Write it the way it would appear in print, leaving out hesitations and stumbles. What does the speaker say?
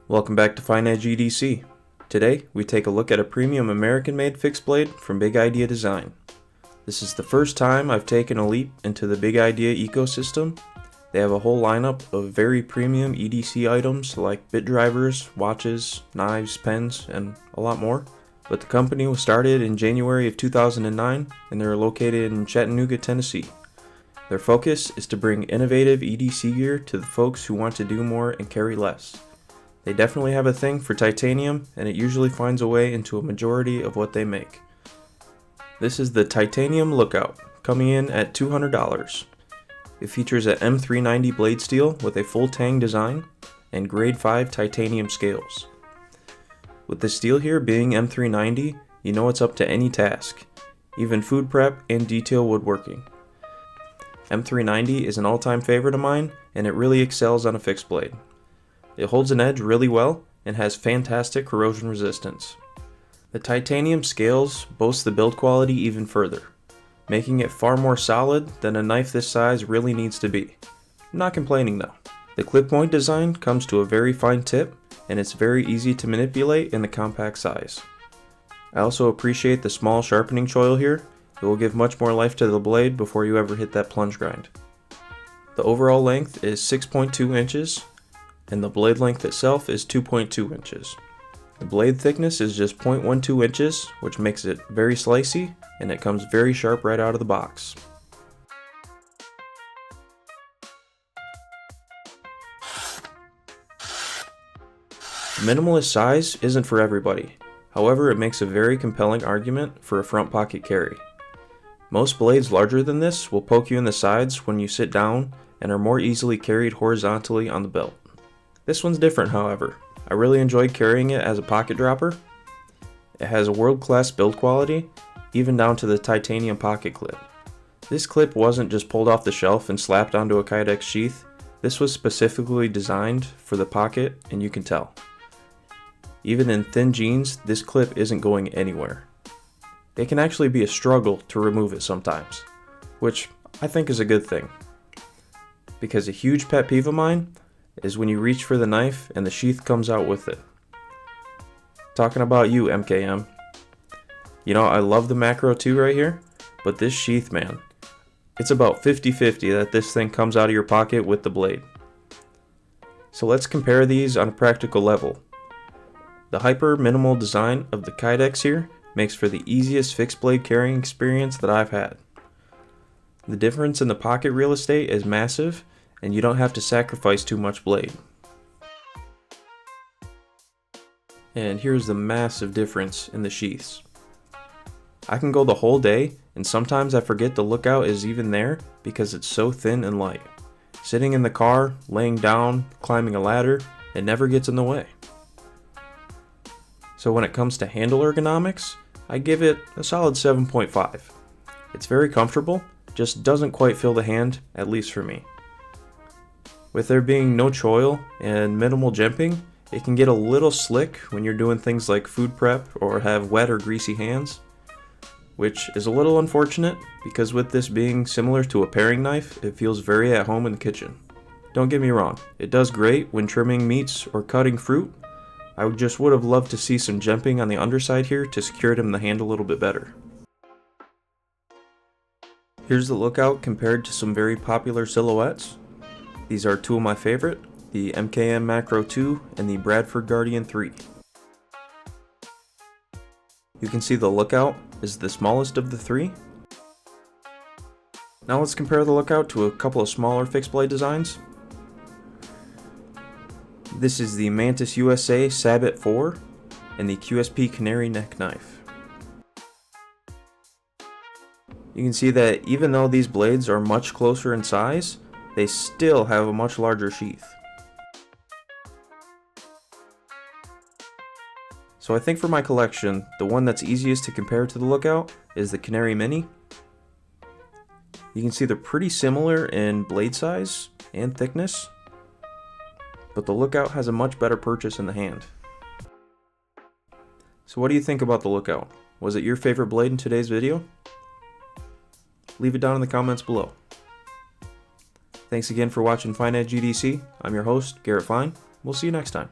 Welcome back to FyneEdgeEDC. Today, we take a look at a premium American-made fixed blade from Big Idea Design. This is the first time I've taken a leap into the Big Idea ecosystem. They have a whole lineup of very premium EDC items like bit drivers, watches, knives, pens, and a lot more. But the company was started in January of 2009, and they're located in Chattanooga, Tennessee. Their focus is to bring innovative EDC gear to the folks who want to do more and carry less. They definitely have a thing for titanium, and it usually finds a way into a majority of what they make. This is the Titanium Lookout, coming in at $200. It features an M390 blade steel with a full tang design and grade 5 titanium scales. With the steel here being M390, you know it's up to any task, even food prep and detail woodworking. M390 is an all-time favorite of mine, and it really excels on a fixed blade. It holds an edge really well and has fantastic corrosion resistance. The titanium scales boast the build quality even further, making it far more solid than a knife this size really needs to be. I'm not complaining though. The clip point design comes to a very fine tip, and it's very easy to manipulate in the compact size. I also appreciate the small sharpening choil here. It will give much more life to the blade before you ever hit that plunge grind. The overall length is 6.2 inches, and the blade length itself is 2.2 inches. The blade thickness is just 0.12 inches, which makes it very slicey, and it comes very sharp right out of the box. The minimalist size isn't for everybody. However, it makes a very compelling argument for a front pocket carry. Most blades larger than this will poke you in the sides when you sit down and are more easily carried horizontally on the belt. This one's different, however. I really enjoyed carrying it as a pocket dropper. It has a world-class build quality, even down to the titanium pocket clip. This clip wasn't just pulled off the shelf and slapped onto a Kydex sheath. This was specifically designed for the pocket, and you can tell. Even in thin jeans, this clip isn't going anywhere. It can actually be a struggle to remove it sometimes, which I think is a good thing. Because a huge pet peeve of mine is when you reach for the knife and the sheath comes out with it. Talking about you, MKM. You know, I love the Macro 2 right here, but this sheath, man, it's about 50-50 that this thing comes out of your pocket with the blade. So let's compare these on a practical level. The hyper minimal design of the Kydex here makes for the easiest fixed blade carrying experience that I've had. The difference in the pocket real estate is massive, and you don't have to sacrifice too much blade. And here's the massive difference in the sheaths. I can go the whole day, and sometimes I forget the lookout is even there because it's so thin and light. Sitting in the car, laying down, climbing a ladder, it never gets in the way. So when it comes to handle ergonomics, I give it a solid 7.5. It's very comfortable, just doesn't quite feel the hand, at least for me. With there being no choil and minimal jimping, it can get a little slick when you're doing things like food prep or have wet or greasy hands, which is a little unfortunate because with this being similar to a paring knife, it feels very at home in the kitchen. Don't get me wrong, it does great when trimming meats or cutting fruit. I just would have loved to see some jimping on the underside here to secure it in the hand a little bit better. Here's the lookout compared to some very popular silhouettes. These are two of my favorite, the MKM Macro 2 and the Bradford Guardian 3. You can see the lookout is the smallest of the three. Now let's compare the lookout to a couple of smaller fixed blade designs. This is the Mantis USA Sabot 4 and the QSP Canary neck knife. You can see that even though these blades are much closer in size, they still have a much larger sheath. So I think for my collection, the one that's easiest to compare to the lookout is the Canary Mini. You can see they're pretty similar in blade size and thickness, but the lookout has a much better purchase in the hand. So what do you think about the lookout? Was it your favorite blade in today's video? Leave it down in the comments below. Thanks again for watching FyneEdgeEDC. I'm your host, Garrett Fyne. We'll see you next time.